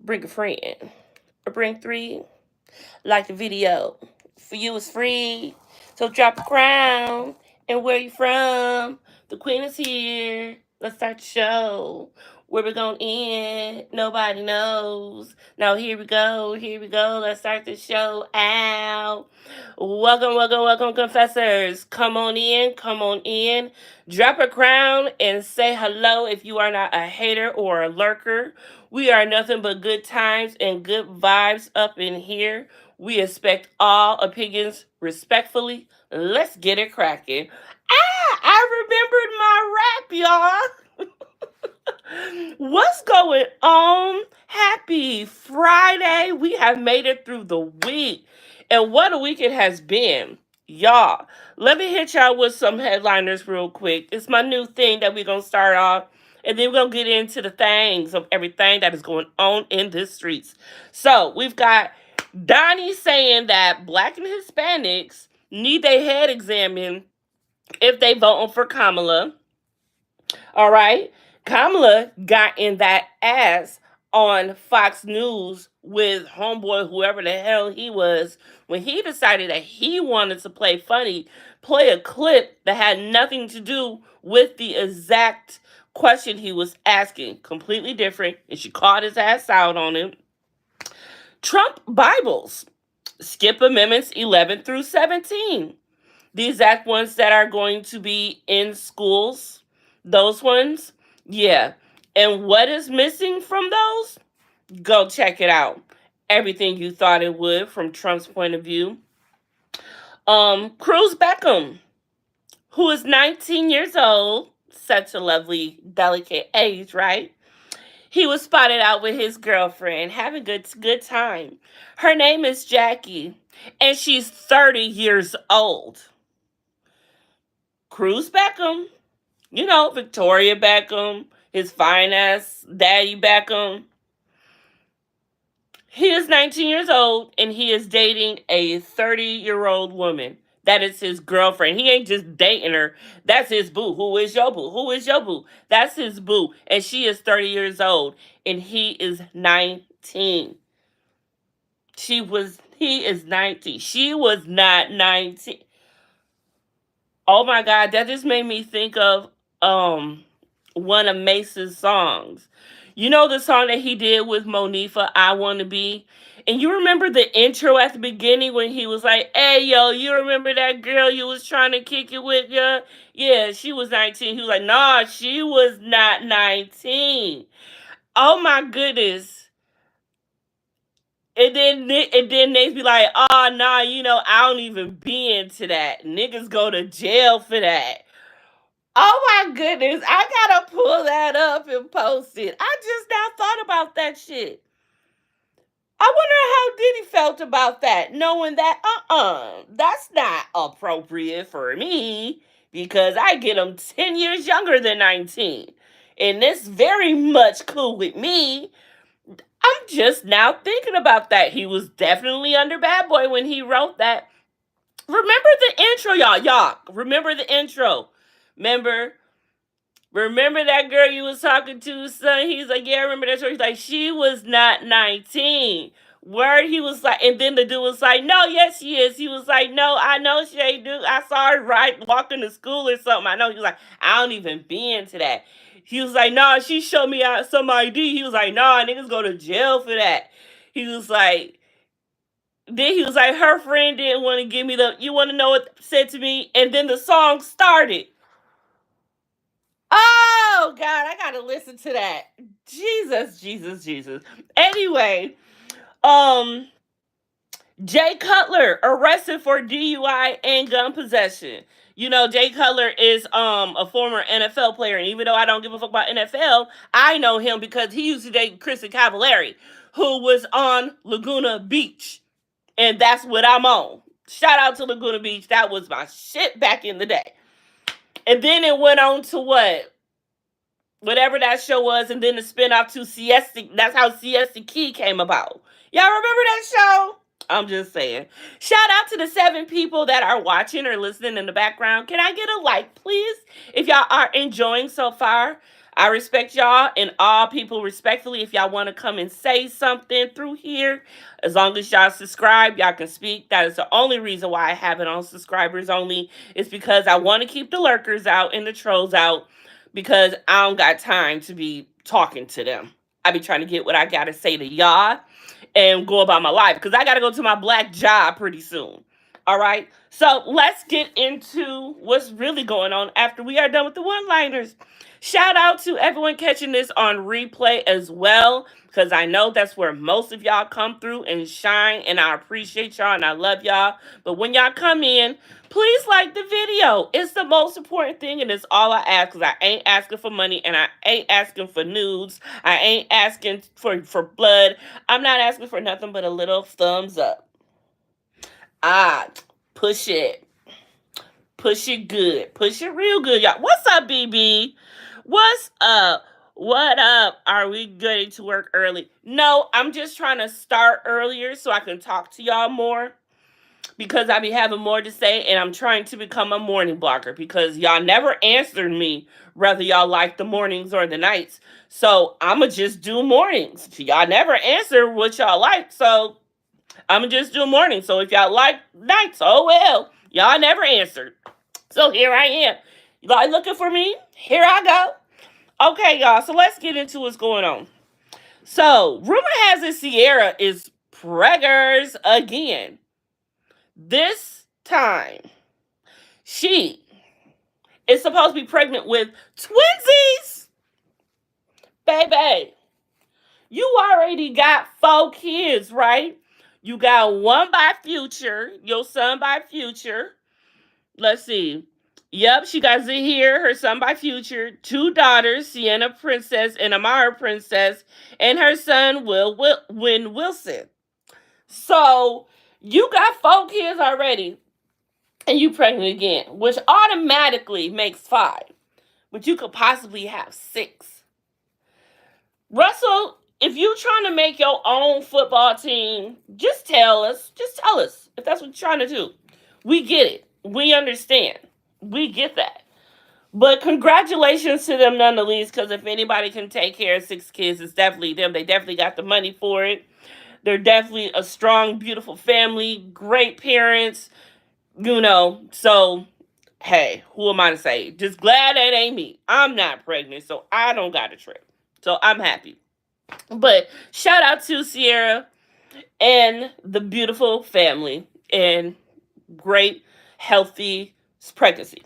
bring a friend. Or bring three. Like the video. For you it's free. So drop a crown. And where you from? The queen is here. Let's start the show. Where we gonna end? Nobody knows. Now here we go. Here we go. Let's start the show out. Welcome, welcome, welcome, confessors. Come on in. Come on in. Drop a crown and say hello if you are not a hater or a lurker. We are nothing but good times and good vibes up in here. We expect all opinions respectfully. Let's get it cracking. I remembered my rap, y'all. What's going on? Happy Friday. We have made it through the week. And what a week it has been. Y'all, let me hit y'all with some headliners real quick. It's my new thing that we're going to start off. And then we're going to get into the things of everything that is going on in the streets. So, we've got Donnie saying that Black and Hispanics need their head examined if they voting for Kamala. All right. Kamala got in that ass on Fox News with homeboy, whoever the hell he was, when he decided that he wanted to play a clip that had nothing to do with the exact question he was asking. Completely different. And she called his ass out on him. Trump Bibles. Skip Amendments 11 through 17. The exact ones that are going to be in schools. Those ones. Yeah. And what is missing from those? Go check it out. Everything you thought it would from Trump's point of view. Cruz Beckham, who is 19 years old. Such a lovely, delicate age, right? He was spotted out with his girlfriend, having good time. Her name is Jackie, and she's 30 years old. Cruz Beckham, you know, Victoria Beckham, his fine ass daddy Beckham. He is 19 years old, and he is dating a 30-year-old woman. That is his girlfriend. He ain't just dating her. That's his boo. Who is your boo? Who is your boo? That's his boo. And she is 30 years old. And he is 19. He is 19. She was not 19. Oh my God, that just made me think of one of Mace's songs. You know the song that he did with Monifa, I Wanna Be? And you remember the intro at the beginning when he was like, hey, yo, you remember that girl you was trying to kick it with, yeah? Yeah, she was 19. He was like, nah, she was not 19. Oh, my goodness. And then they be like, oh, nah, you know, I don't even be into that. Niggas go to jail for that. Oh my goodness, I gotta pull that up and post it. I just now thought about that shit. I wonder how Diddy felt about that, knowing that, that's not appropriate for me because I get him 10 years younger than 19. And it's very much cool with me. I'm just now thinking about that. He was definitely under Bad Boy when he wrote that. Remember the intro, y'all. Y'all, remember the intro. Remember that girl you was talking to, son? He's like, yeah, I remember that story. He's like, she was not 19. Word, he was like, and then the dude was like, no, yes, she is. He was like, no, I know she ain't do. I saw her walking to school or something. I know. He was like, I don't even be into that. He was like, nah, she showed me out some ID. He was like, nah, niggas go to jail for that. He was like, then he was like, her friend didn't want to give me you want to know what said to me? And then the song started. Oh God, I gotta listen to that. Jesus, Jesus, Jesus. Anyway, um, Jay Cutler arrested for DUI and gun possession. You know, Jay Cutler is a former NFL player, and even though I don't give a fuck about NFL, I know him because he used to date Kristen Cavallari, who was on Laguna Beach, and that's what I'm on. Shout out to Laguna Beach. That was my shit back in the day. And then it went on to what? Whatever that show was, and then the spinoff to Siesta. That's how Siesta Key came about. Y'all remember that show? I'm just saying. Shout out to the 7 people that are watching or listening in the background. Can I get a like, please? If y'all are enjoying so far. I respect y'all and all people respectfully. If y'all want to come and say something through here, as long as y'all subscribe, y'all can speak. That is the only reason why I have it on subscribers only. It's because I want to keep the lurkers out and the trolls out because I don't got time to be talking to them. I be trying to get what I got to say to y'all and go about my life because I got to go to my black job pretty soon. All right. So let's get into what's really going on after we are done with the one-liners. Shout out to everyone catching this on replay as well, because I know that's where most of y'all come through and shine, and I appreciate y'all and I love y'all. But when y'all come in, please like the video. It's the most important thing, and it's all I ask, because I ain't asking for money, and I ain't asking for nudes. I ain't asking for blood. I'm not asking for nothing but a little thumbs up. Push it. Push it good. Push it real good, y'all. What's up, BB? What's up? What up? Are we getting to work early? No, I'm just trying to start earlier so I can talk to y'all more, because I be having more to say, and I'm trying to become a morning blogger because y'all never answered me whether y'all like the mornings or the nights. So I'ma just do mornings. Y'all never answer what y'all like, so I'ma just do mornings. So if y'all like nights, oh well. Y'all never answered. So here I am. Y'all looking for me? Here I go. Okay, y'all. So let's get into what's going on. So rumor has it Sierra is preggers again. This time, she is supposed to be pregnant with twinsies. Baby, you already got 4 kids, right? You got one by Future, your son by Future. Let's see. Yep, she got Zahir, her son by Future, 2 daughters, Sienna Princess and Amara Princess, and her son Win Wilson. So you got 4 kids already, and you pregnant again, which automatically makes 5, but you could possibly have 6. Russell, if you trying to make your own football team, just tell us. Just tell us if that's what you're trying to do. We get it. We understand. We get that. But congratulations to them nonetheless, because if anybody can take care of 6 kids, it's definitely them. They definitely got the money for it. They're definitely a strong, beautiful family, great parents, So, hey, who am I to say? Just glad that ain't me. I'm not pregnant, so I don't got a trip. So I'm happy. But shout out to Sierra and the beautiful family and great, healthy pregnancy.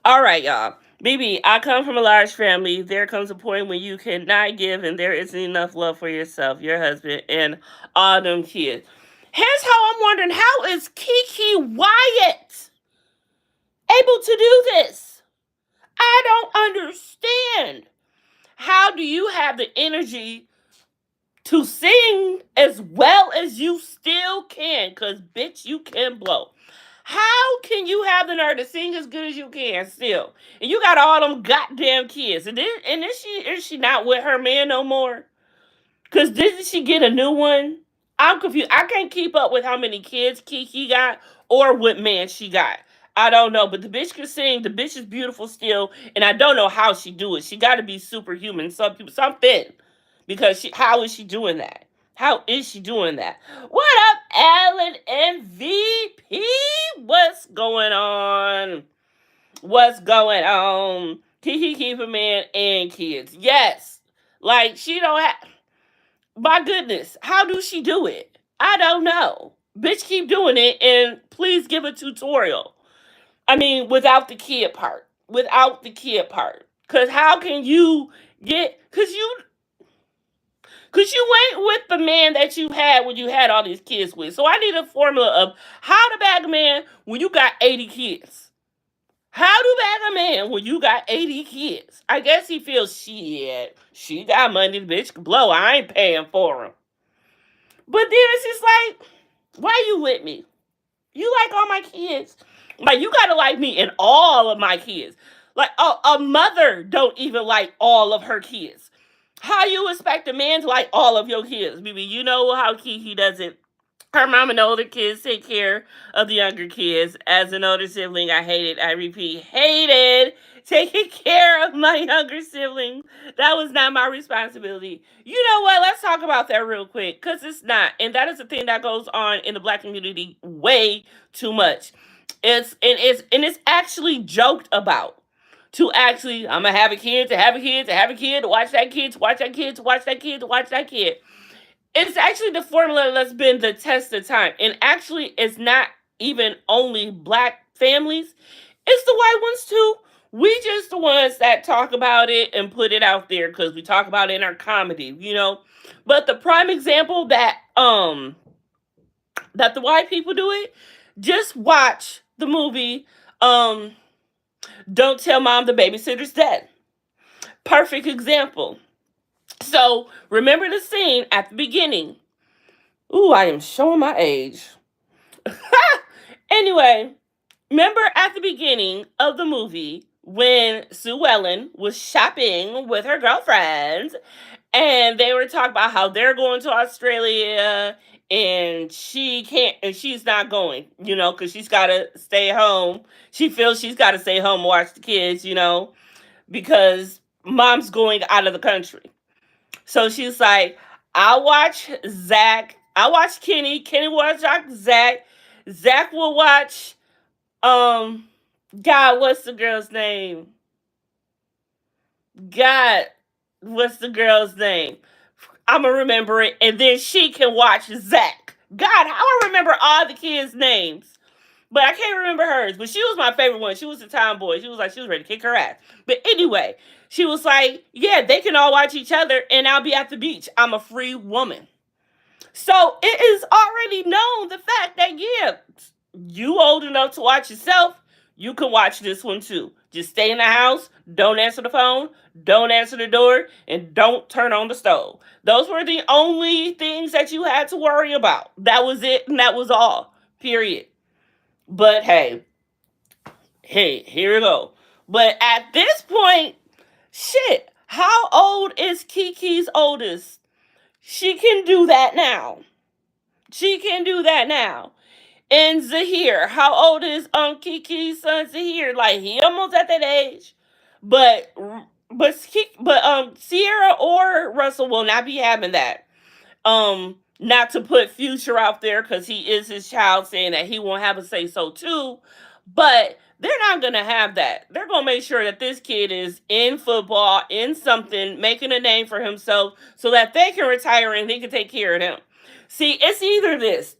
All right, y'all. BB, I come from a large family. There comes a point when you cannot give and there isn't enough love for yourself, your husband, and all them kids. Here's how I'm wondering, how is Kiki Wyatt able to do this? I don't understand. How do you have the energy to sing as well as you still can? Because, bitch, you can blow. How can you have the nerve to sing as good as you can still? And you got all them goddamn kids. And is she not with her man no more? Because didn't she get a new one? I'm confused. I can't keep up with how many kids Kiki got or what man she got. I don't know. But the bitch can sing. The bitch is beautiful still. And I don't know how she do it. She got to be superhuman. Something. Because how is she doing that? How is she doing that? What up, Alan MVP? What's going on? What's going on? Kiki keep a man and kids. Yes. Like, she don't have... My goodness, how do she do it? I don't know. Bitch, keep doing it, and please give a tutorial. I mean, without the kid part. Without the kid part. Because how can you get... Because you ain't with the man that you had when you had all these kids with. So I need a formula of how to bag a man when you got 80 kids. How to bag a man when you got 80 kids? I guess he feels, shit, she got money, the bitch can blow. I ain't paying for him. But then it's just like, why you with me? You like all my kids. Like, you gotta like me and all of my kids. Like, a mother don't even like all of her kids. How you expect a man to like all of your kids, baby? You know how he does it Her mom and the older kids take care of the younger kids. As an older sibling, I hated, I repeat, hated taking care of my younger siblings. That was not my responsibility. You know what? Let's talk about that real quick, because it's not. And that is a thing that goes on in the black community way too much. It's actually joked about. To actually, I'm gonna have a kid, to have a kid, to have a kid, to watch that kid, to watch that kid, to watch that kid, to watch that kid. It's actually the formula that's been the test of time. And actually, it's not even only black families, it's the white ones too. We just the ones that talk about it and put it out there because we talk about it in our comedy. But the prime example that the white people do it, just watch the movie Don't Tell Mom the Babysitter's Dead. Perfect example. So remember the scene at the beginning. Ooh, I am showing my age. Anyway, remember at the beginning of the movie when Sue Ellen was shopping with her girlfriends and they were talking about how they're going to Australia and she can't and she's not going, because she's got to stay home. She feels she's got to stay home and watch the kids, because mom's going out of the country. So she's like, I'll watch Zach. I'll watch Kenny. Kenny will watch Zach. Zach will watch um God, what's the girl's name? God, what's the girl's name? I'ma remember it, and then she can watch Zach. God, how I remember all the kids' names. But I can't remember hers. But she was my favorite one. She was a tomboy. She was like, she was ready to kick her ass. But anyway, she was like, yeah, they can all watch each other and I'll be at the beach. I'm a free woman. So it is already known the fact that, yeah, you old enough to watch yourself, you can watch this one too. Just stay in the house, don't answer the phone, don't answer the door, and don't turn on the stove. Those were the only things that you had to worry about. That was it, and that was all. Period. But hey, here we go. But at this point, shit, how old is Kiki's oldest? She can do that now. She can do that now. And Zahir, how old is Kiki's son Zahir? Like he almost at that age. But Sierra or Russell will not be having that. Not to put Future out there because he is his child, saying that he won't have a say so too. But they're not gonna have that. They're gonna make sure that this kid is in football, in something, making a name for himself, so that they can retire and they can take care of them. See, it's either this.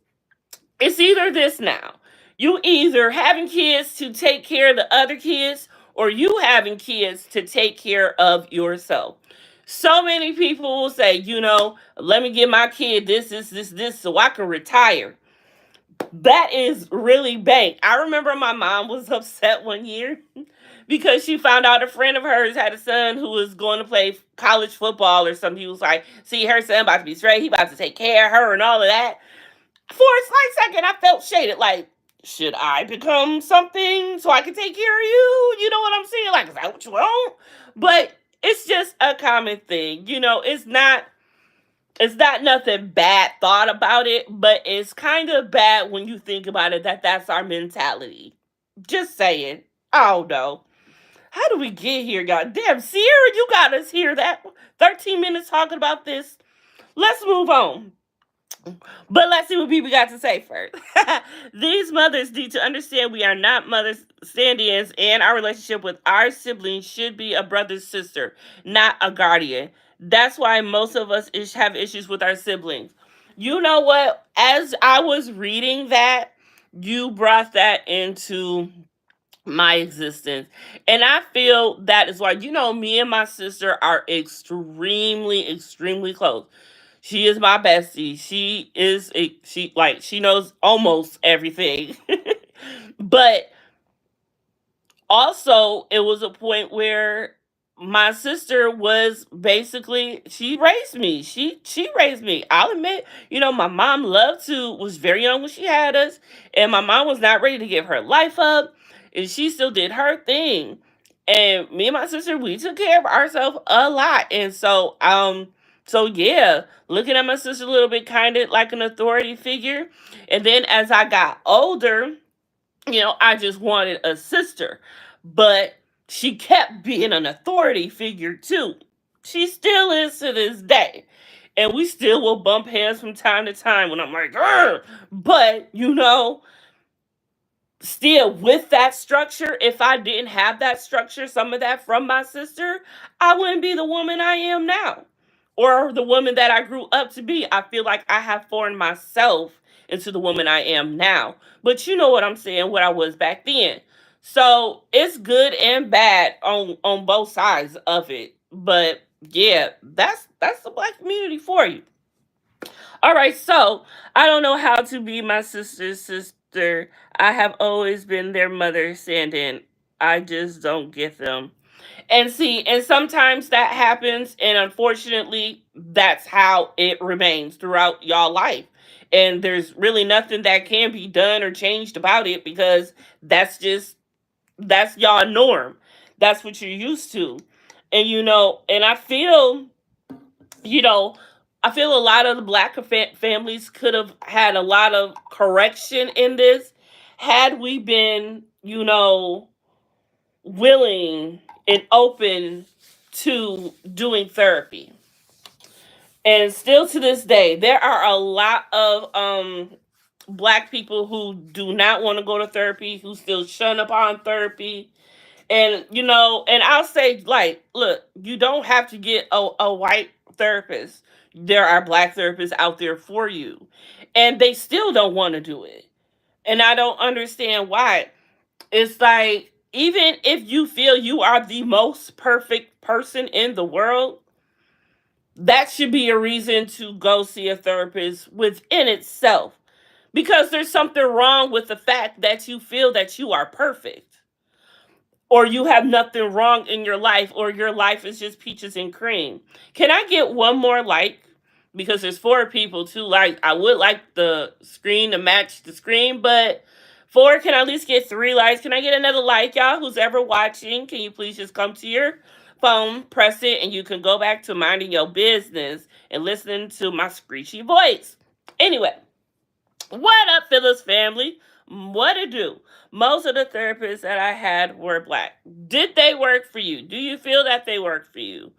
It's either this now. You either having kids to take care of the other kids, or you having kids to take care of yourself. So many people will say, let me give my kid this, so I can retire. That is really bank. I remember my mom was upset one year because she found out a friend of hers had a son who was going to play college football or something. He was like, see, her son about to be straight. He about to take care of her and all of that. For a slight second, I felt shaded. Like, should I become something so I can take care of you? You know what I'm saying? Like, is that what you want? But it's just a common thing. It's not nothing bad thought about it, but it's kind of bad when you think about it that's our mentality. Just saying. I don't know. How do we get here, God damn, Sierra, you got us here. That 13 minutes talking about this. Let's move on. But let's see what people got to say first. These mothers need to understand we are not mothers stand-ins, and our relationship with our siblings should be a brother sister, not a guardian. That's why most of us have issues with our siblings. You know what? As I was reading that, you brought that into my existence. And I feel that is why, me and my sister are extremely, extremely close. She is my bestie. She knows almost everything. But also it was a point where my sister was basically, she raised me. She raised me. I'll admit, my mom was very young when she had us, and my mom was not ready to give her life up, and she still did her thing. And me and my sister, we took care of ourselves a lot. And so So yeah, looking at my sister a little bit kind of like an authority figure. And then as I got older, I just wanted a sister. But she kept being an authority figure too. She still is to this day. And we still will bump heads from time to time when I'm like, "Grr!" But, still with that structure, if I didn't have that structure, some of that from my sister, I wouldn't be the woman I am now, or the woman that I grew up to be. I feel like I have formed myself into the woman I am now. But you know what I'm saying, what I was back then. So it's good and bad on both sides of it. But yeah, that's the black community for you. All right, so I don't know how to be my sister's sister. I have always been their mother stand-in. I just don't get them. And see, and sometimes that happens, and unfortunately, that's how it remains throughout y'all life. And there's really nothing that can be done or changed about it, because that's y'all norm. That's what you're used to. And and you know, I feel a lot of the black families could have had a lot of correction in this had we been, willing and open to doing therapy. And still to this day, there are a lot of black people who do not want to go to therapy, who still shun upon therapy. And and I'll say, like, look, you don't have to get a white therapist. There are black therapists out there for you. And they still don't want to do it. And I don't understand why. It's like, even if you feel you are the most perfect person in the world, that should be a reason to go see a therapist within itself. Because there's something wrong with the fact that you feel that you are perfect, or you have nothing wrong in your life, or your life is just peaches and cream. Can I get one more like? Because there's four people too. Like, I would like the screen to match the screen, but four, can I at least get 3 likes? Can I get another like, y'all? Who's ever watching, can you please just come to your phone, press it, and you can go back to minding your business and listening to my screechy voice. Anyway, what up, Phyllis family? What to do? Most of the therapists that I had were black. Did they work for you? Do you feel that they worked for you?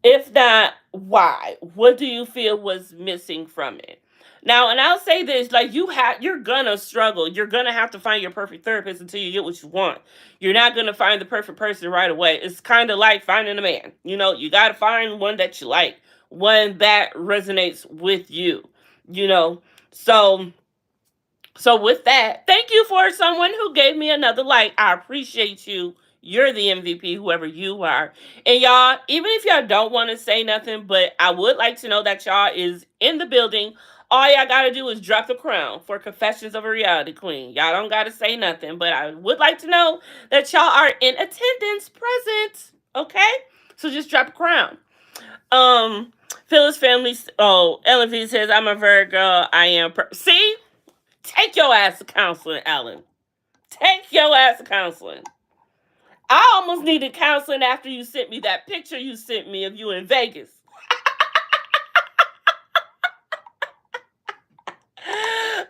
If not, why? What do you feel was missing from it? Now, and I'll say this, like, you're gonna struggle. You're gonna have to find your perfect therapist until you get what you want. You're not gonna find the perfect person right away. It's kind of like finding a man. You gotta find one that you like, one that resonates with you. You know, so with that, thank you for someone who gave me another like. I appreciate you. You're the MVP, whoever you are. And y'all, even if y'all don't want to say nothing, but I would like to know that y'all is in the building. All y'all gotta do is drop the crown for Confessions of a Reality Queen. Y'all don't gotta say nothing, but I would like to know that y'all are in attendance, present. Okay? So just drop a crown. Um, Phyllis family. Oh, Ellen V says, I'm a Virgo. I am. See? Take your ass to counseling, Ellen. Take your ass to counseling. I almost needed counseling after you sent me that picture you sent me of you in Vegas.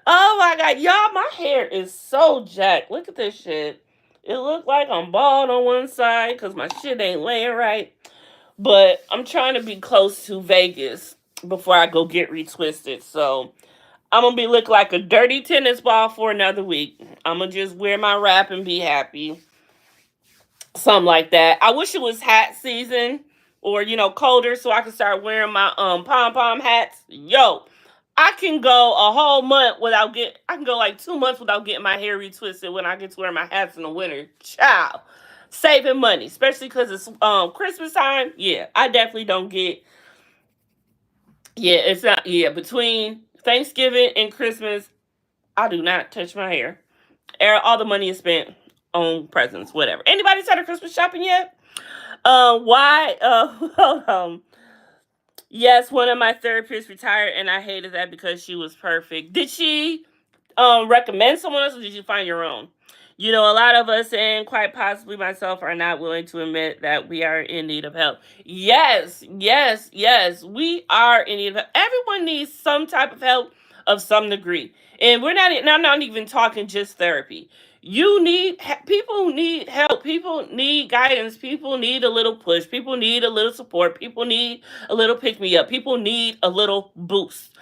Oh my God. Y'all, my hair is so jacked. Look at this shit. It looked like I'm bald on one side because my shit ain't laying right. But I'm trying to be close to Vegas before I go get retwisted. So I'm going to be look like a dirty tennis ball for another week. I'm going to just wear my wrap and be happy. Something like that. I wish it was hat season, or colder, so I can start wearing my pom-pom hats. Yo, I can go a whole month without I can go like 2 months without getting my hair retwisted when I get to wear my hats in the winter. Child. Saving money, especially because it's Christmas time. Yeah, I definitely don't get. Yeah, it's not. Yeah, between Thanksgiving and Christmas, I do not touch my hair. All the money is spent on presents, whatever. Anybody started Christmas shopping yet? Why? Yes, one of my therapists retired, and I hated that because she was perfect. Did she recommend someone else, or did you find your own? A lot of us, and quite possibly myself, are not willing to admit that we are in need of help. Yes, yes, yes, we are in need of help. Everyone needs some type of help of some degree. And I'm not even talking just therapy. People need help. People need guidance. People need a little push. People need a little support. People need a little pick me up. People need a little boost.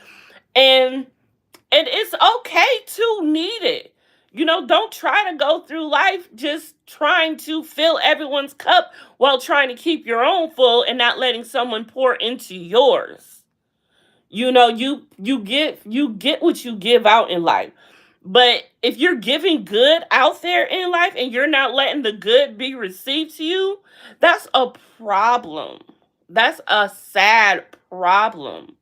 And and it's okay to need it. Don't try to go through life just trying to fill everyone's cup while trying to keep your own full and not letting someone pour into yours. You get what you give out in life. But if you're giving good out there in life and you're not letting the good be received to you, that's a problem. That's a sad problem.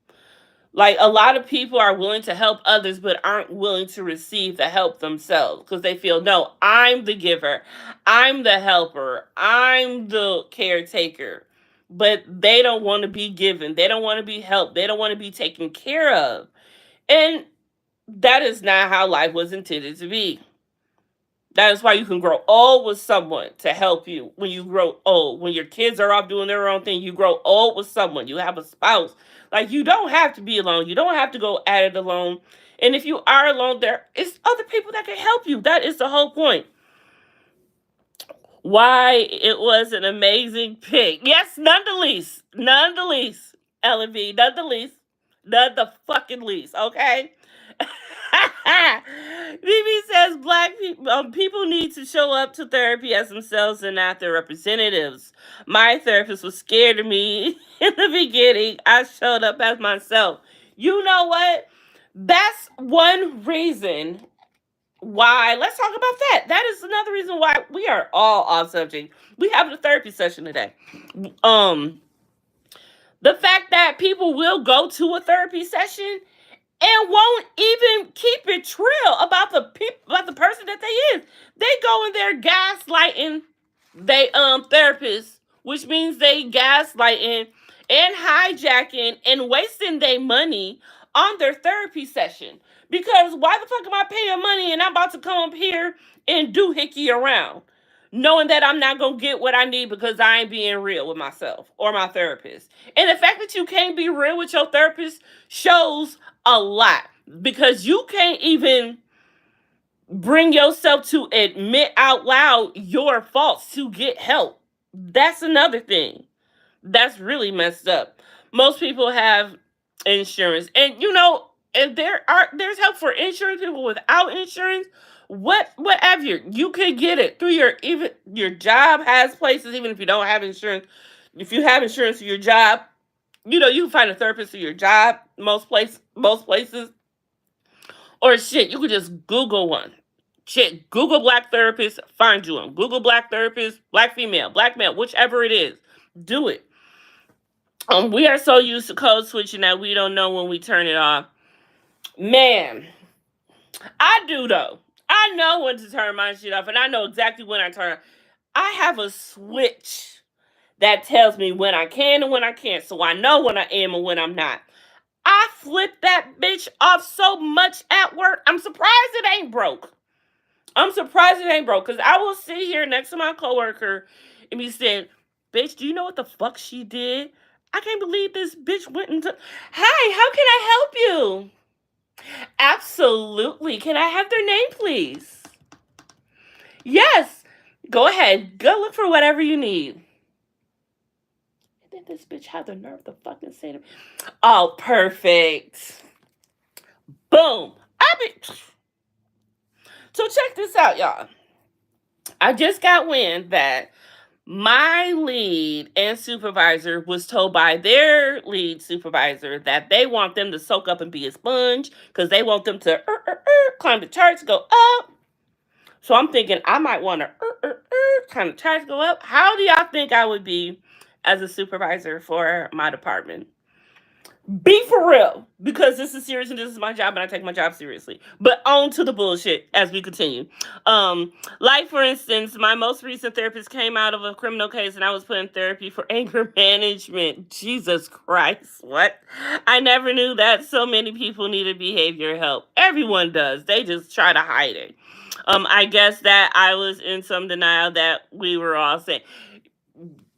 Like, a lot of people are willing to help others but aren't willing to receive the help themselves because they feel, no, I'm the giver, I'm the helper, I'm the caretaker. But they don't want to be given, they don't want to be helped, they don't want to be taken care of. And that is not how life was intended to be. That is why you can grow old with someone to help you when you grow old. When your kids are off doing their own thing, you grow old with someone. You have a spouse. Like, you don't have to be alone. You don't have to go at it alone. And if you are alone, there is other people that can help you. That is the whole point. Why it was an amazing pick. Yes, none the least. None the least. Ellen B. None the least. None the fucking least. Okay? BB says black people need to show up to therapy as themselves and not their representatives. My therapist was scared of me in the beginning. I showed up as myself. You know what? That's one reason why. Let's talk about that. That is another reason why we are all off subject. We have a therapy session today. The fact that people will go to a therapy session and won't even keep it real about the person that they is. They go in there gaslighting they therapists, which means they gaslighting and hijacking and wasting their money on their therapy session. Because why the fuck am I paying money and I'm about to come up here and do hickey around? Knowing that I'm not going to get what I need because I ain't being real with myself or my therapist. And the fact that you can't be real with your therapist shows a lot, because you can't even bring yourself to admit out loud your faults to get help. That's another thing. That's really messed up. Most people have insurance, and and there's help for insurance people without insurance. Whatever, you can get it through even your job has places. Even if you don't have insurance, if you have insurance through your job, you can find a therapist through your job. Most places, or shit, you could just Google one. Shit, Google black therapist, find you one. Google black therapist, black female, black male, whichever it is, do it. We are so used to code switching that we don't know when we turn it off. Man, I do though. I know when to turn my shit off, and I know exactly when I turn. I have a switch that tells me when I can and when I can't, so I know when I am and when I'm not. I flip that bitch off so much at work. I'm surprised it ain't broke. Because I will sit here next to my coworker and be saying, bitch, do you know what the fuck she did? I can't believe this bitch went into. Hi, how can I help you? Absolutely. Can I have their name, please? Yes. Go ahead. Go look for whatever you need. And then this bitch had the nerve to fucking say to me, oh, perfect. Boom. So check this out, y'all. I just got wind that my lead and supervisor was told by their lead supervisor that they want them to soak up and be a sponge because they want them to climb the charts, go up. So I'm thinking I might want to climb the charts, go up. How do y'all think I would be as a supervisor for my department? Be for real, because this is serious and this is my job and I take my job seriously. But on to the bullshit as we continue. Um, like for instance, my most recent therapist came out of a criminal case and I was put in therapy for anger management. Jesus Christ, what? I never knew that so many people needed behavior help. Everyone does. They just try to hide it. I guess that I was in some denial that we were all saying.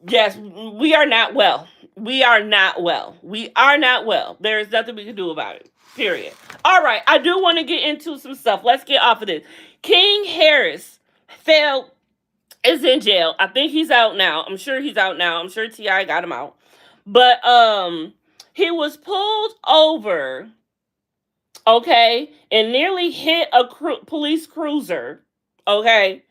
Yes, we are not well. We are not well. We are not well. There is nothing we can do about it. Period. All right, I do want to get into some stuff. Let's get off of this. King Harris failed is in jail. I think he's out now. I'm sure he's out now. I'm sure T.I. got him out. But he was pulled over, okay, and nearly hit a police cruiser, okay,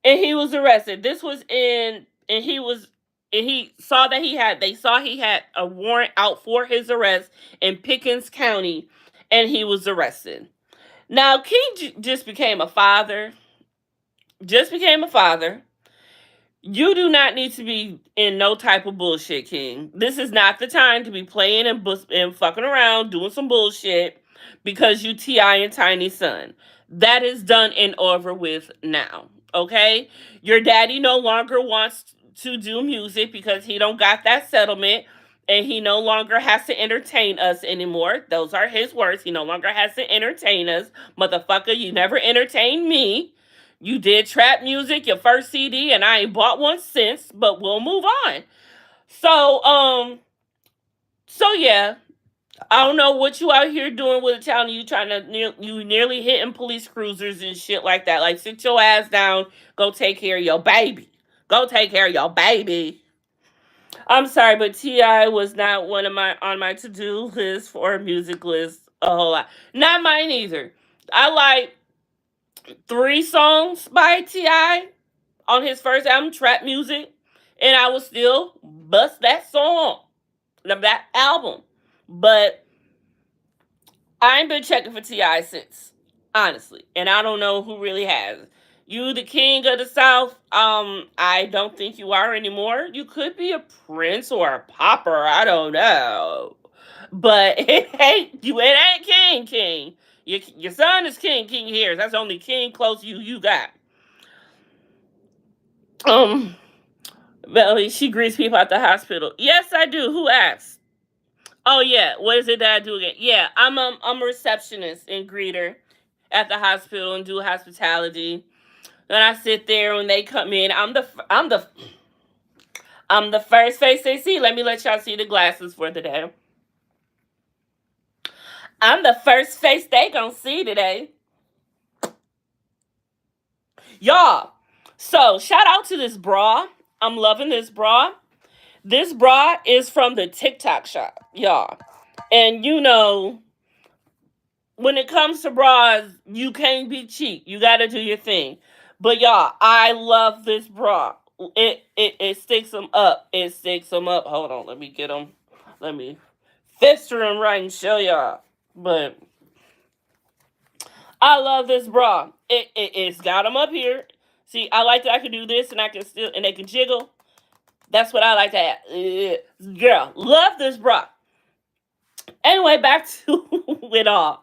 and he was arrested. This was in, and he saw that they saw he had a warrant out for his arrest in Pickens County, and he was arrested. Now, King just became a father. Just became a father. You do not need to be in no type of bullshit, King. This is not the time to be playing and fucking around, doing some bullshit because you T.I. and Tiny Son. That is done and over with now. Okay? Your daddy no longer wants to do music because he don't got that settlement and he no longer has to entertain us anymore. Those are his words. He no longer has to entertain us. Motherfucker, you never entertained me. You did trap music, your first CD, and I ain't bought one since, but we'll move on. So yeah, I don't know what you out here doing with a child and you trying to, you nearly hitting police cruisers and shit like that. Like, sit your ass down, go take care of your baby. Go take care of your baby. I'm sorry, but T.I. was not on my to-do list for a music list a whole lot. Not mine either. I like 3 songs by T.I. on his first album, Trap Music, and I would still bust that song, that album. But I ain't been checking for T.I. since, honestly, and I don't know who really has. You the king of the South? I don't think you are anymore. You could be a prince or a pauper. I don't know, but it ain't you. It ain't King. Your son is King Harris. That's the only king close to you got. Well, she greets people at the hospital. Yes, I do. Who asked? Oh yeah, what is it that I do again? Yeah, I'm a receptionist and greeter at the hospital and do hospitality. And I sit there when they come in. I'm the first face they see. Let me let y'all see the glasses for today. I'm the first face they gonna see today. Y'all. So shout out to this bra. I'm loving this bra. This bra is from the TikTok shop, y'all. And you know, when it comes to bras, you can't be cheap. You gotta do your thing. But y'all, I love this bra. It sticks them up. It sticks them up. Hold on, let me get them. Let me fester them right and show y'all. But I love this bra. It's got them up here. See, I like that I can do this and I can still, and they can jiggle. That's what I like to have. Girl, love this bra. Anyway, back to it all.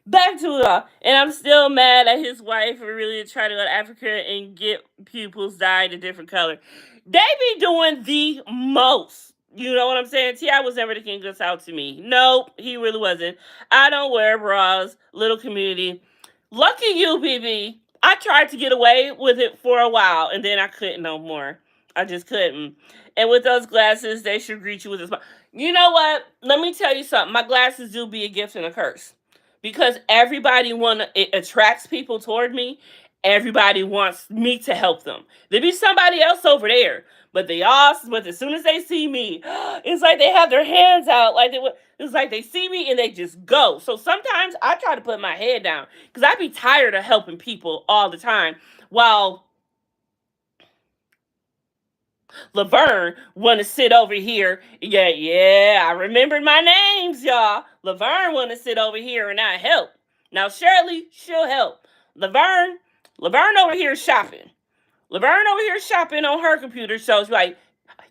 Back to it all. And I'm still mad at his wife for really trying to go to Africa and get pupils dyed a different color. They be doing the most. You know what I'm saying? T.I. was never the king of the South to me. Nope, he really wasn't. I don't wear bras. Little community. Lucky you, BB. I tried to get away with it for a while, and then I couldn't no more. I just couldn't. And with those glasses, they should greet you with a smile. You know what? Let me tell you something. My glasses do be a gift and a curse. Because it attracts people toward me. Everybody wants me to help them. There be somebody else over there. But as soon as they see me, it's like they have their hands out. It's like they see me and they just go. So sometimes I try to put my head down. Because I be tired of helping people all the time. While Laverne want to sit over here. Yeah, I remembered my names, y'all. Laverne want to sit over here and not help. Now, Shirley, she'll help. Laverne over here shopping. Laverne over here shopping on her computer, so she's like,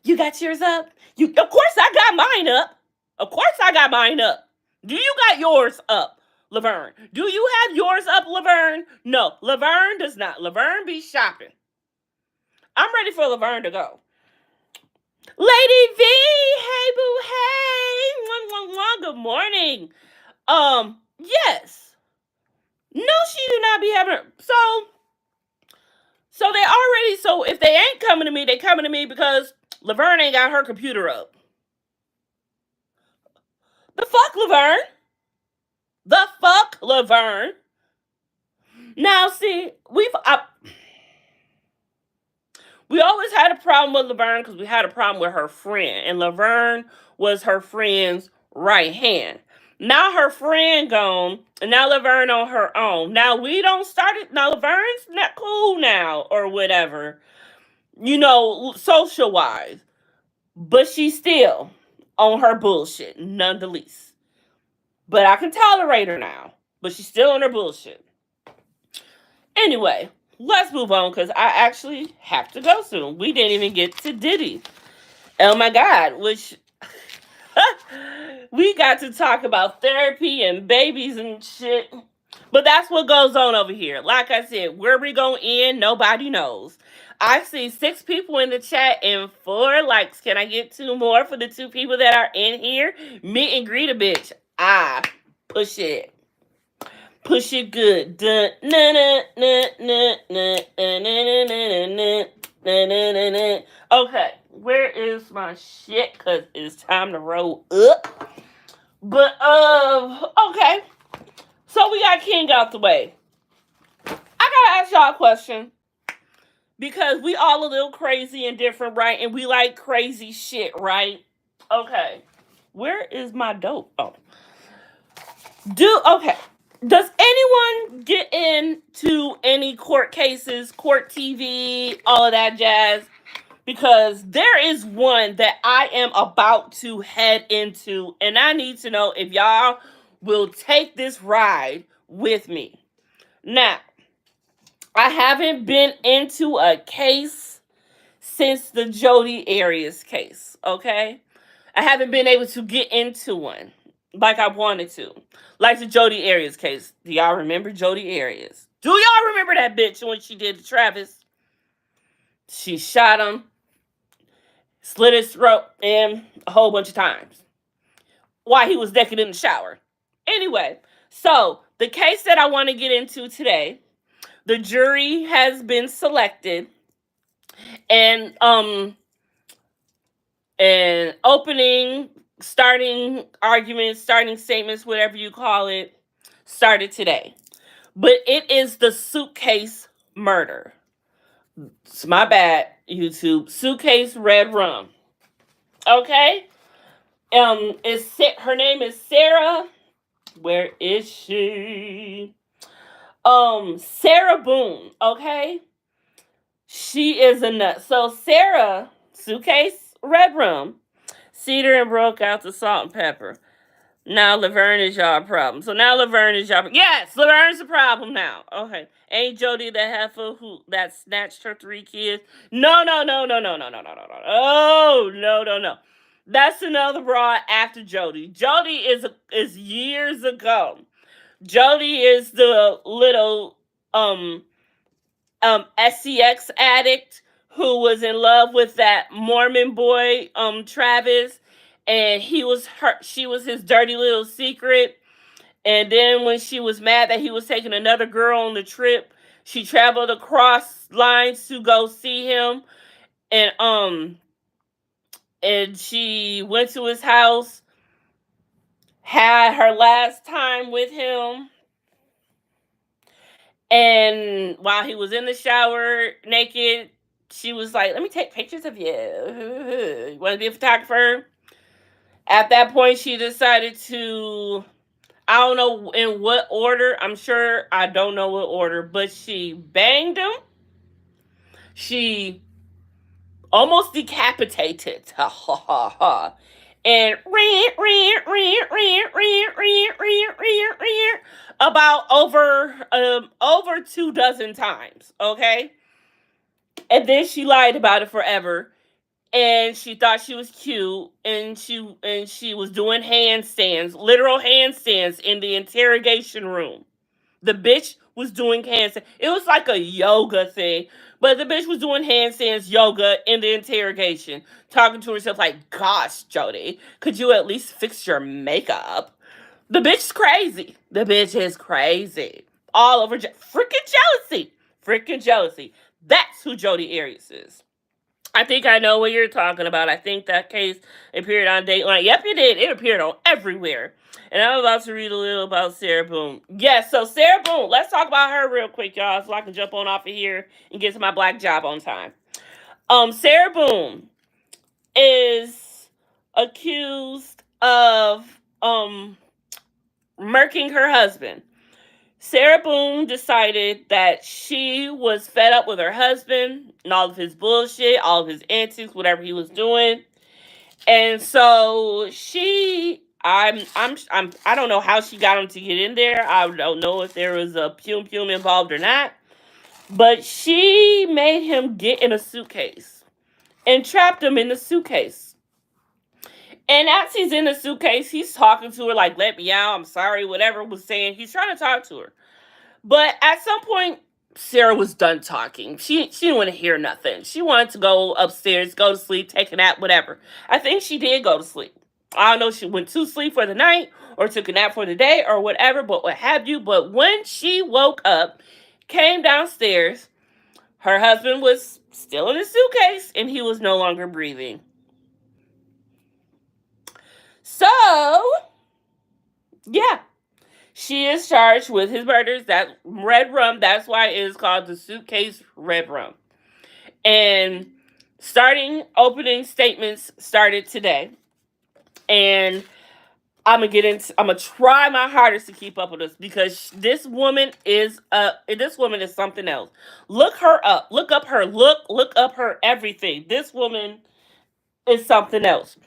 you got yours up? Of course I got mine up. Of course I got mine up. Do you got yours up, Laverne? Do you have yours up, Laverne? No, Laverne does not. Laverne be shopping. I'm ready for Laverne to go. Lady V, hey boo, hey, good morning. Yes. No, she do not be having. So they already. So if they ain't coming to me, they coming to me because Laverne ain't got her computer up. The fuck, Laverne? The fuck, Laverne? Now, see, we always had a problem with Laverne because we had a problem with her friend, and Laverne was her friend's right hand. Now her friend gone, and now Laverne on her own. Now we don't start it. Now Laverne's not cool now or whatever, social wise, but she's still on her bullshit, none the least. But I can tolerate her now, but she's still on her bullshit. Anyway, let's move on because I actually have to go soon. We didn't even get to Diddy. Oh my God, which we got to talk about therapy and babies and shit. But that's what goes on over here. Like I said, where we going to end, nobody knows. I see 6 people in the chat and 4 likes. Can I get 2 more for the 2 people that are in here? Meet and greet a bitch. Push it. Push it good. Okay, where is my shit? Cause it's time to roll up. But okay. So we got King out the way. I gotta ask y'all a question. Because we all a little crazy and different, right? And we like crazy shit, right? Okay. Where is my dope? Oh. Okay. Does anyone get into any court cases, court TV, all of that jazz? Because there is one that I am about to head into, and I need to know if y'all will take this ride with me. Now, I haven't been into a case since the Jodi Arias case, okay? I haven't been able to get into one like I wanted to. Like the Jodi Arias case. Do y'all remember Jodi Arias? Do y'all remember that bitch when she did to Travis? She shot him, slit his throat, and a whole bunch of times while he was naked in the shower. Anyway, so the case that I want to get into today, the jury has been selected, and starting arguments, starting statements, whatever you call it, started today. But it is the suitcase murder. It's my bad, YouTube. Suitcase red rum. Okay? Her name is Sarah. Where is she? Sarah Boone, okay? She is a nut. So Sarah, suitcase red rum, cedar and broke out the salt and pepper. Now Laverne is y'all problem. So now Laverne is y'all. Yes, Laverne's the problem now. Okay. Ain't Jodi the heifer that snatched her 3 kids? No. Oh, no. That's another broad after Jodi. Jodi is years ago. Jodi is the little SCX addict who was in love with that Mormon boy, Travis, and she was his dirty little secret. And then when she was mad that he was taking another girl on the trip, she traveled across lines to go see him. And she went to his house, had her last time with him. And while he was in the shower naked, she was like, let me take pictures of you. You want to be a photographer? At that point, she decided to, I don't know in what order. I'm sure I don't know what order, but she banged him. She almost decapitated. And about over 2 dozen times, okay? And then she lied about it forever. and she thought she was cute, and she was doing handstands, literal handstands in the interrogation room. The bitch was doing handstands. It was like a yoga thing, but the bitch was doing handstands, yoga in the interrogation, talking to herself like, "Gosh, Jody, could you at least fix your makeup?" The bitch is crazy. The bitch is crazy. All over freaking jealousy. Freaking jealousy. That's who Jodi Arias is. I think I know what you're talking about. I think that case appeared on Dateline. Yep, it did. It appeared on everywhere. And I'm about to read a little about Sarah Boone. Yes, so Sarah Boone, let's talk about her real quick, y'all, so I can jump on off of here and get to my black job on time. Sarah Boone is accused of murking her husband. Sarah Boone decided that she was fed up with her husband and all of his bullshit, all of his antics, whatever he was doing. And so I don't know how she got him to get in there. I don't know if there was a Pum Pum involved or not. But she made him get in a suitcase and trapped him in the suitcase. And as he's in the suitcase, he's talking to her like, "Let me out, I'm sorry," whatever was saying. He's trying to talk to her. But at some point, Sarah was done talking. She didn't want to hear nothing. She wanted to go upstairs, go to sleep, take a nap, whatever. I think she did go to sleep. I don't know if she went to sleep for the night or took a nap for the day or whatever, but what have you. But when she woke up, came downstairs, her husband was still in his suitcase and he was no longer breathing. So, yeah. She is charged with his murders. That red rum, that's why it is called the suitcase red rum. And opening statements started today. And I'm gonna try my hardest to keep up with this because this woman is something else. Look her up. Look up her look. Look up her everything. This woman is something else.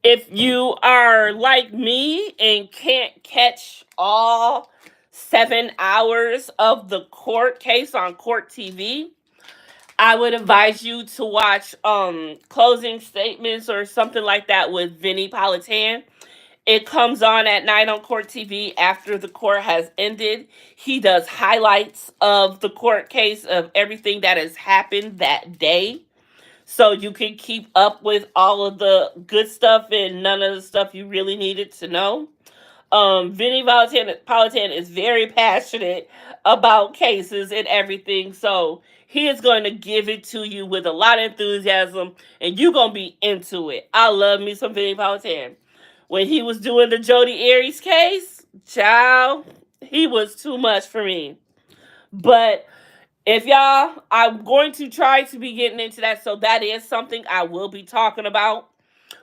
If you are like me and can't catch all 7 hours of the court case on Court TV, I would advise you to watch closing statements or something like that with Vinny Politan. It comes on at night on Court TV after the court has ended. He does highlights of the court case, of everything that has happened that day. So you can keep up with all of the good stuff and none of the stuff you really needed to know. Vinny Politan is very passionate about cases and everything. So he is going to give it to you with a lot of enthusiasm and you're going to be into it. I love me some Vinny Politan. When he was doing the Jodi Arias case, child, he was too much for me. But if y'all, I'm going to try to be getting into that. So that is something I will be talking about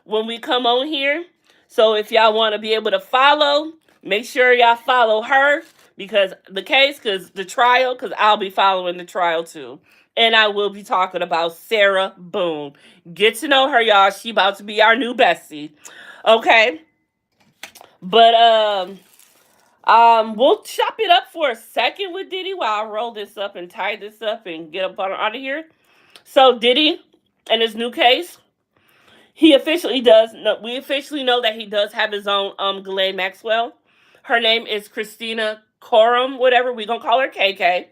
when we come on here. So if y'all want to be able to follow, make sure y'all follow her because the trial, because I'll be following the trial too. And I will be talking about Sarah Boone. Get to know her, y'all. She about to be our new bestie. Okay. But, we'll chop it up for a second with Diddy while I roll this up and tie this up and get up out of here. So Diddy and his new case, we officially know that he does have his own Ghislaine Maxwell. Her name is Christina Coram, whatever. We're gonna call her KK.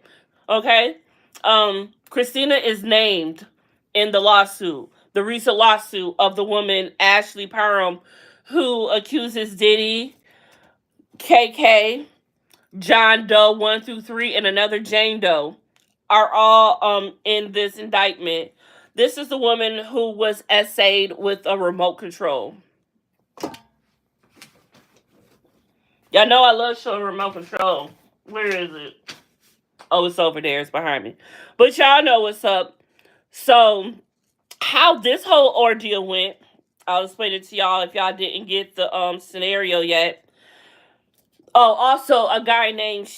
Okay? Christina is named in the lawsuit, the recent lawsuit of the woman Ashley Parham, who accuses Diddy, KK, John Doe 1 through 3, and another Jane Doe are all in this indictment. This is the woman who was essayed with a remote control. Y'all know I love showing remote control. Where is it? Oh, it's over there. It's behind me. But y'all know what's up. So, how this whole ordeal went, I'll explain it to y'all if y'all didn't get the scenario yet. Oh, also a guy named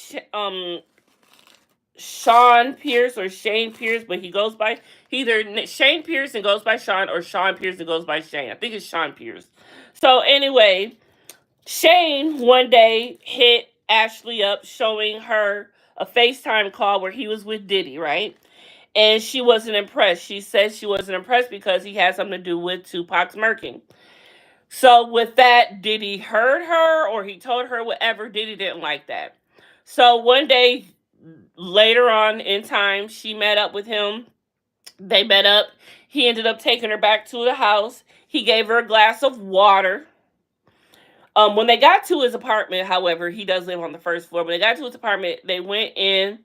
Sean Pierce or Shane Pierce, but he goes by either Shane Pierce and goes by Sean or Sean Pierce and goes by Shane. I think it's Sean Pierce. So anyway, Shane one day hit Ashley up showing her a FaceTime call where he was with Diddy, right? and she wasn't impressed. She said she wasn't impressed because he had something to do with Tupac's murking. So with that, Diddy heard her or he told her whatever. Diddy didn't like that. So one day later on in time, she met up with him. They met up. He ended up taking her back to the house. He gave her a glass of water. When they got to his apartment, however, he does live on the first floor. When they got to his apartment, they went in,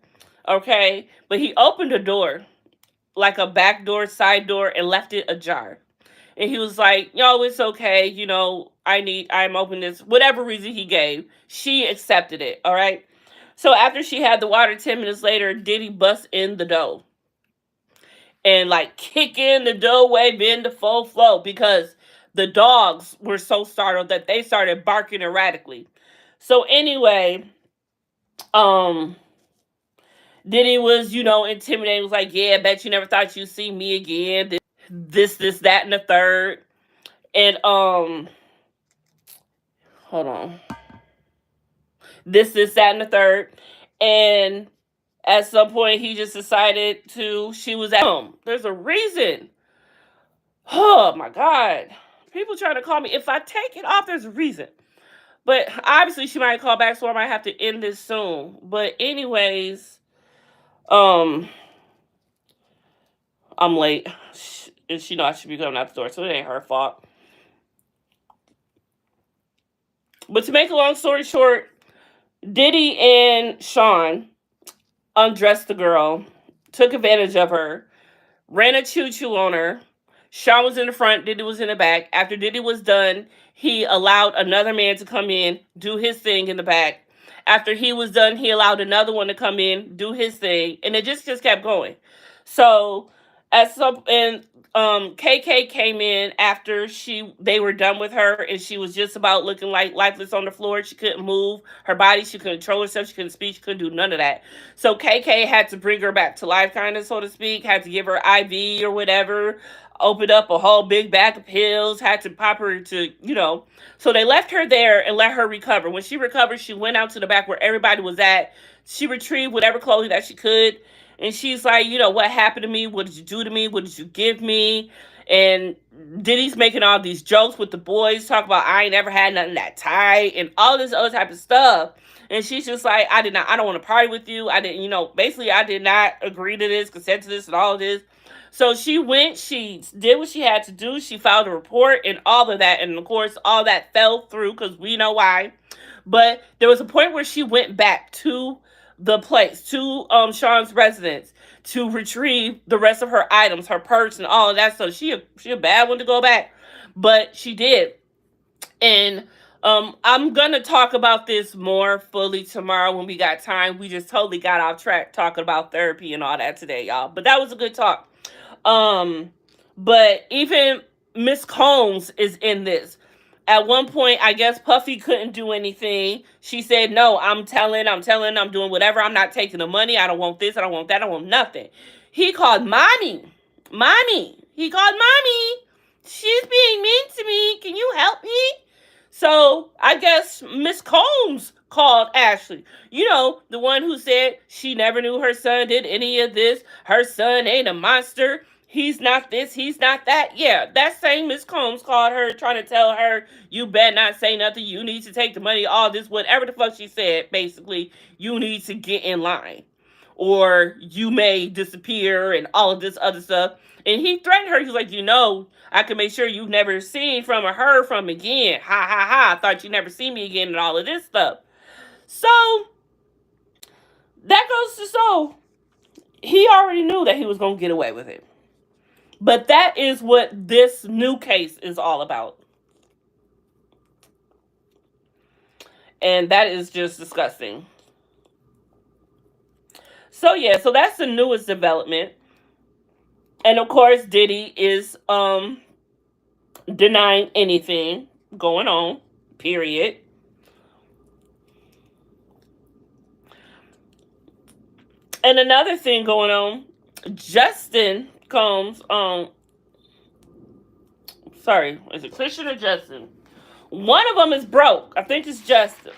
okay, but he opened a door, like a back door, side door, and left it ajar. And he was like, yo, it's okay, I'm open this, whatever reason he gave. She accepted it, all right? So after she had the water, 10 minutes later, Diddy bust in the door. And like kick in the doorway, bend the full flow, because the dogs were so startled that they started barking erratically. So anyway, Diddy was, intimidating. Was like, yeah, I bet you never thought you'd see me again. This, that, and the third. And, hold on. This, that, and the third. And at some point, he just decided she was at home. There's a reason. Oh, my God. People trying to call me. If I take it off, there's a reason. But obviously, she might call back, so I might have to end this soon. But anyways, I'm late. And she knows I should be going out the door, so it ain't her fault. But to make a long story short, Diddy and Sean undressed the girl, took advantage of her, ran a choo-choo on her. Sean was in the front, Diddy was in the back. After Diddy was done, he allowed another man to come in, do his thing in the back. After he was done, he allowed another one to come in, do his thing, and it just kept going. So KK came in after they were done with her, and she was just about looking like lifeless on the floor. She couldn't move her body, she couldn't control herself, she couldn't speak, she couldn't do none of that. So KK had to bring her back to life, kind of, so to speak, had to give her IV or whatever, opened up a whole big bag of pills, had to pop her to, So they left her there and let her recover. When she recovered, she went out to the back where everybody was at. She retrieved whatever clothing that she could. And she's like, what happened to me? What did you do to me? What did you give me? And Diddy's making all these jokes with the boys, talk about I ain't never had nothing that tight and all this other type of stuff. And she's just like, I don't want to party with you. I didn't, basically I did not agree to this, consent to this and all of this. So she went, she did what she had to do. She filed a report and all of that. And of course, all that fell through because we know why. But there was a point where she went back to the place, to Sean's residence, to retrieve the rest of her items, her purse and all of that. So she a bad one to go back, but she did. And I'm gonna talk about this more fully tomorrow when we got time. We just totally got off track talking about therapy and all that today, y'all. But that was a good talk. But even Miss Combs is in this. At one point, I guess Puffy couldn't do anything. She said, no, I'm doing whatever. I'm not taking the money. I don't want this. I don't want that. I don't want nothing. He called mommy. He called mommy. She's being mean to me. Can you help me? So I guess Miss Combs called Ashley. The one who said she never knew her son did any of this. Her son ain't a monster. He's not this, he's not that. Yeah, that same Miss Combs called her, trying to tell her, you better not say nothing. You need to take the money, all this, whatever the fuck she said, basically. You need to get in line. Or you may disappear and all of this other stuff. And he threatened her. He was like, I can make sure you've never seen from or heard from again. Ha, ha, ha. I thought you'd never see me again and all of this stuff. So, that goes to show, he already knew that he was going to get away with it. But that is what this new case is all about. And that is just disgusting. So yeah, so that's the newest development. And of course, Diddy is denying anything going on, period. And another thing going on, Justin Combs, is it Christian or Justin? One of them is broke. I think it's Justin.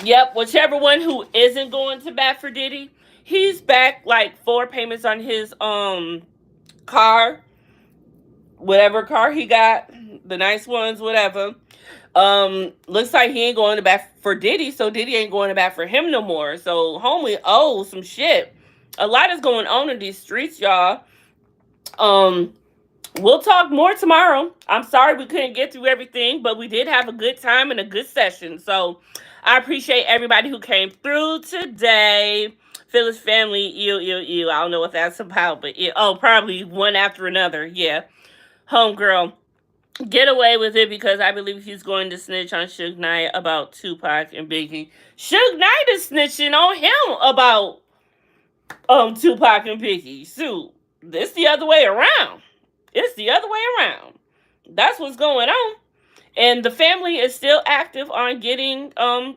Yep, whichever one who isn't going to bat for Diddy, He's back like 4 payments on his car, whatever car he got, the nice ones, whatever. Looks like he ain't going to bat for Diddy, so Diddy ain't going to bat for him no more. So homie owes some shit. A lot is going on in these streets, y'all. We'll talk more tomorrow. I'm sorry we couldn't get through everything, but we did have a good time and a good session. So I appreciate everybody who came through today. Phyllis family, ew. I don't know what that's about, but probably one after another. Yeah. Homegirl, get away with it because I believe he's going to snitch on Suge Knight about Tupac and Biggie. Suge Knight is snitching on him about Tupac and Biggie. So it's the other way around. It's the other way around. That's what's going on. And the family is still active on getting Biggie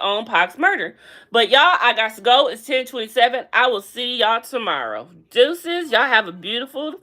on Pac's murder. But y'all, I got to go. It's 10:27. I will see y'all tomorrow. Deuces. Y'all have a beautiful